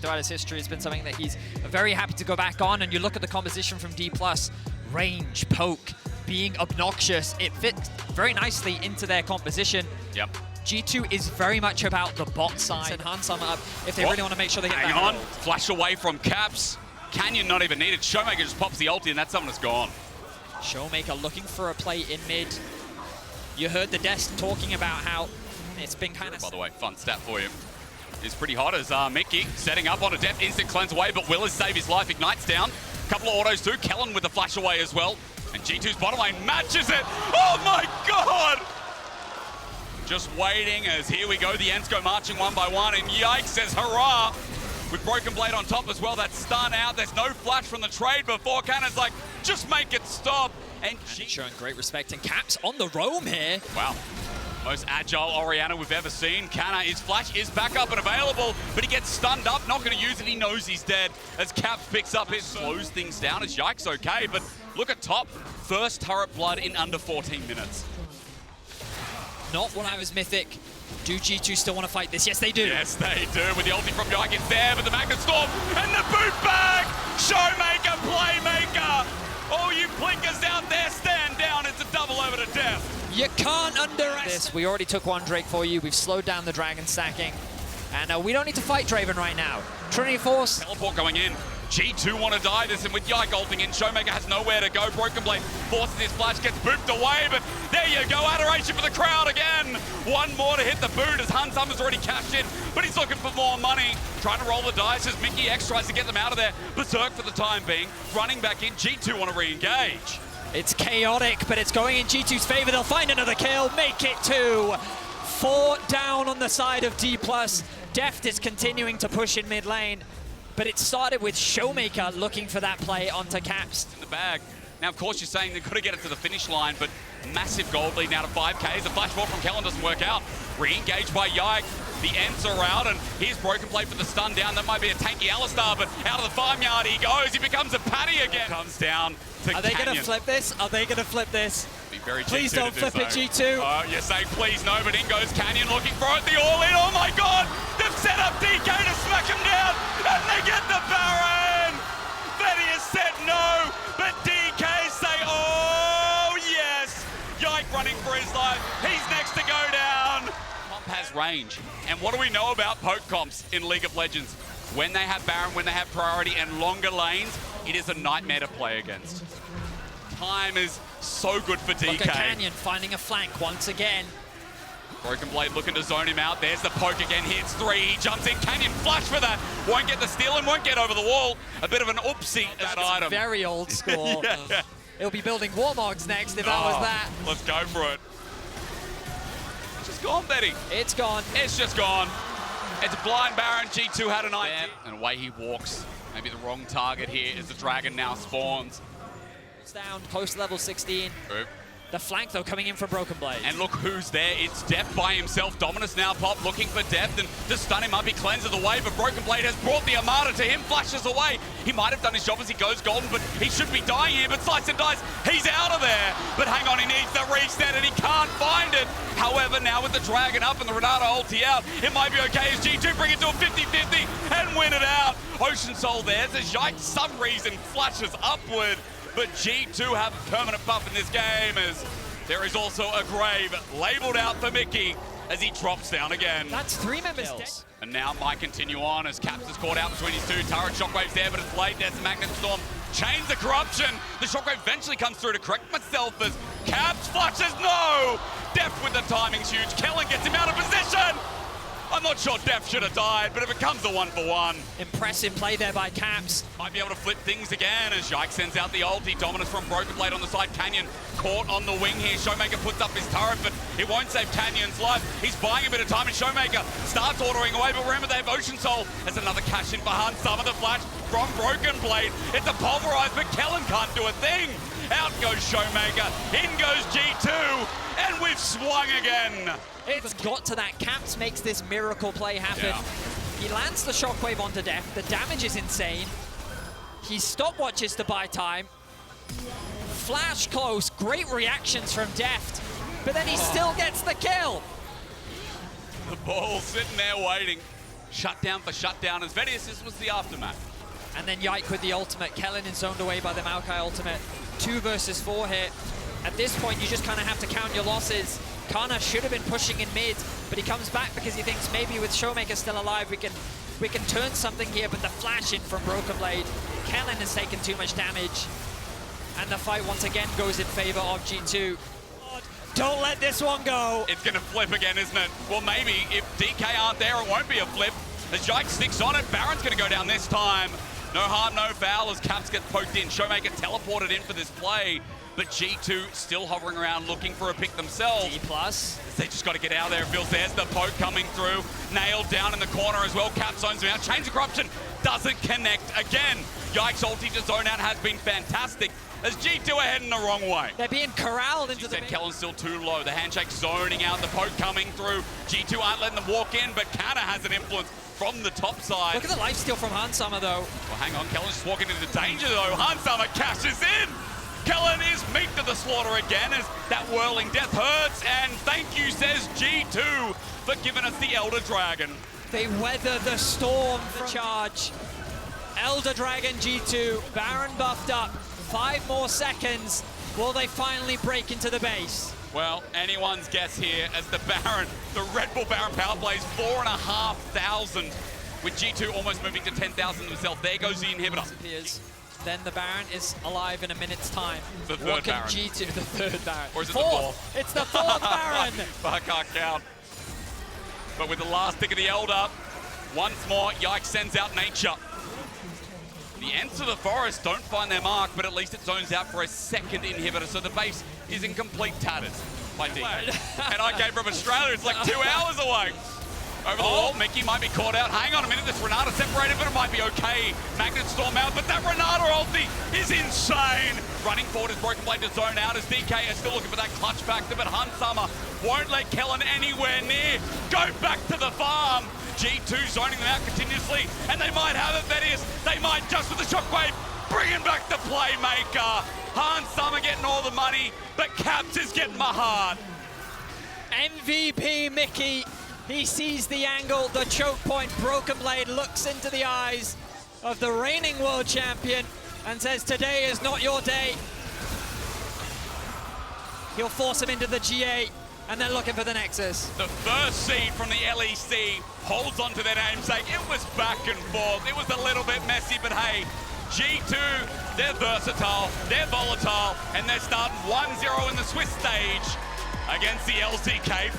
Throughout his history, it's been something that he's very happy to go back on, and you look at the composition from DPlus, range, poke, being obnoxious, it fits very nicely into their composition. Yep. G2 is very much about the bot side and Hansama up if they really want to make sure they get Hang that on, hold. flash away from Caps. Canyon not even needed. Showmaker just pops the ulti and that summoner's gone. Showmaker looking for a play in mid. You heard the desk talking about how it's been kind of... By the way, fun stat for you. Is pretty hot as Mickey setting up on a depth, instant cleanse away, but will is save his life, ignites down. Couple of autos too, Kellen with the flash away as well. And G2's bottom lane matches it. Oh my God! Just waiting as here we go, the Ents go marching one by one, and Yikes says hurrah! With Broken Blade on top as well, that's stun out. There's no flash from the trade before. Cannon's like, just make it stop. And showing great respect, and Caps on the roam here. Wow. Most agile Orianna we've ever seen. Canna, his flash is back up and available, but he gets stunned up, not going to use it, he knows he's dead. As Caps picks up, it slows things down, as Yikes okay, but look at top. First turret blood in under 14 minutes. Not when I was Mythic. Do G2 still want to fight this? Yes, they do. Yes, they do. With the ulti from Yike, it's there, but the Magnet Storm and the boot bag! Showmaker, playmaker! All you blinkers out there, stand down. It's a double over to death. You can't underestimate this. We already took one Drake for you. We've slowed down the Dragon stacking. And we don't need to fight Draven right now. Trinity Force. Teleport going in. G2 want to die this, and with Yike ulting in, Showmaker has nowhere to go. Broken Blade forces his flash, gets booped away, but there you go. Adoration for the crowd again. One more to hit the boot as Hansama's already cashed in, but he's looking for more money. Trying to roll the dice as Mickey X tries to get them out of there. Berserk for the time being. Running back in, G2 want to re-engage. It's chaotic, but it's going in G2's favor. They'll find another kill, make it 2. 4 down on the side of DPlus. Deft is continuing to push in mid lane, but it started with Showmaker looking for that play onto Caps. In the bag. Now, of course, you're saying they've got to get it to the finish line, but massive gold lead now to 5K. The flash ball from Kellen doesn't work out. Re-engaged by Yike. The Ents are out, and here's Broken Blade for the stun down. That might be a tanky Alistar, but out of the farmyard he goes. He becomes a patty again. Comes down to Are they Canyon. going to flip this? Are they going to flip this? Be very Please G2 don't flip it, G2. You're saying please no, but in goes Canyon looking for it. The all-in. Oh my God! They've set up DK to smack him down, and they get the Baron! Betty has said no, but DK say, oh yes! Yike running for his life. He's next to go down. Comp has range. And what do we know about poke comps in League of Legends? When they have Baron, when they have priority and longer lanes, it is a nightmare to play against. Time is so good for DK. Look at Canyon finding a flank once again. Broken Blade looking to zone him out. There's the poke again. Hits 3. He jumps in. Canyon flash for that. Won't get the steal and won't get over the wall. A bit of an oopsie that item. Very old school. Yeah. It'll be building Warmogs next if that was that. Let's go for it. It's just gone, Betty. It's gone. It's just gone. It's a blind Baron. G2 had an idea. And away he walks. Maybe the wrong target here as the dragon now spawns. It's down, close to level 16. Oop. The flank, though, coming in from Broken Blade. And look who's there. It's Deft by himself. Dominus now pop, looking for Deft, and to stun him up, he cleanses away, but Broken Blade has brought the Armada to him, flashes away. He might have done his job as he goes golden, but he should be dying here, but Slice and Dice, he's out of there. But hang on, he needs the reset, and he can't find it. However, now with the Dragon up and the Renata ulti out, it might be okay as G2 bring it to a 50-50 and win it out. Ocean Soul there, as Yike, some reason, flashes upward. But G2 have a permanent buff in this game as there is also a grave labeled out for Mickey as he drops down again. That's 3 members dead. And now might continue on as Caps is caught out between his 2. Turret Shockwave's there, but it's late. There's the Magnet Storm. Chains the corruption. The Shockwave eventually comes through to correct myself as Caps flashes. No! Deft with the timing's huge. Kellen gets him out of position. I'm not sure Def should have died, but it becomes a 1-for-1. Impressive play there by Caps. Might be able to flip things again as Yike sends out the ulti. Dominus from Broken Blade on the side. Canyon caught on the wing here. Showmaker puts up his turret, but it won't save Canyon's life. He's buying a bit of time, and Showmaker starts ordering away, but remember they have Ocean Soul. That's another cash in for Hansama. The flash from Broken Blade. It's a pulverized, but Kellen can't do a thing. Out goes Showmaker. In goes G2, and we've swung again. It's got to that. Caps makes this miracle play happen. Yeah. He lands the shockwave onto Deft. The damage is insane. He stopwatches to buy time. Flash close. Great reactions from Deft. But then he still gets the kill. The ball sitting there waiting. shutdown for shutdown as Vedius. This was the aftermath. And then Yike with the ultimate. Kellen is zoned away by the Maokai ultimate. 2 versus 4 here. At this point, you just kind of have to count your losses. Kana should have been pushing in mid, but he comes back because he thinks maybe with Showmaker still alive, we can turn something here, but the flash in from Broken Blade. Kellen has taken too much damage. And the fight once again goes in favor of G2. Don't let this one go. It's going to flip again, isn't it? Well, maybe if DK aren't there, it won't be a flip. As Yike sticks on it, Baron's going to go down this time. No harm, no foul as Caps get poked in. Showmaker teleported in for this play, but G2 still hovering around looking for a pick themselves. DPlus. They just got to get out of there. It feels there's the poke coming through. Nailed down in the corner as well. Cap zones him out. Chains of Corruption doesn't connect again. Yike's ulti to zone out has been fantastic as G2 are heading the wrong way. They're being corralled into the... Kellen's still too low. The handshake zoning out, the poke coming through. G2 aren't letting them walk in, but Kana has an influence from the top side. Look at the lifesteal from Hansama, though. Well, hang on. Kellen's just walking into danger, though. Hansama cashes in. Kellen is meat to the slaughter again as that whirling death hurts. And thank you, says G2, for giving us the Elder Dragon. They weather the storm for the charge. Elder Dragon G2, Baron buffed up. 5 more seconds. Will they finally break into the base? Well, anyone's guess here as the Baron, the Red Bull Baron power plays 4,500 with G2 almost moving to 10,000 themselves. There goes the inhibitor. Then the Baron is alive in a minute's time. The third what can Baron. G2, the third Baron. Or is it fourth? the fourth? It's the 4th Baron. I can't count. But with the last pick of the Elder, once more, Yike sends out Nature. The Ents of the Forest don't find their mark, but at least it zones out for a second inhibitor, so the base is in complete tatters by DK. And I came from Australia, it's like 2 hours away. Over the wall, Mickey might be caught out. Hang on a minute, this Renata separated, but it might be okay. Magnet Storm out, but that Renata ulti is insane. Running forward is Broken Blade to zone out as DK is still looking for that clutch factor, but Hansama won't let Kellen anywhere near. Go back to the farm. G2 zoning them out continuously, and they might have it, Vedius. They might just with the shockwave, bringing back the playmaker. Hansama getting all the money, but Caps is getting my heart. MVP Mickey, he sees the angle, the choke point. Broken Blade looks into the eyes of the reigning world champion and says, today is not your day. He'll force him into the G8. And they're looking for the Nexus. The first seed from the LEC holds on to their namesake. It was back and forth. It was a little bit messy, but hey, G2, they're versatile, they're volatile, and they're starting 1-0 in the Swiss stage against the LCK4.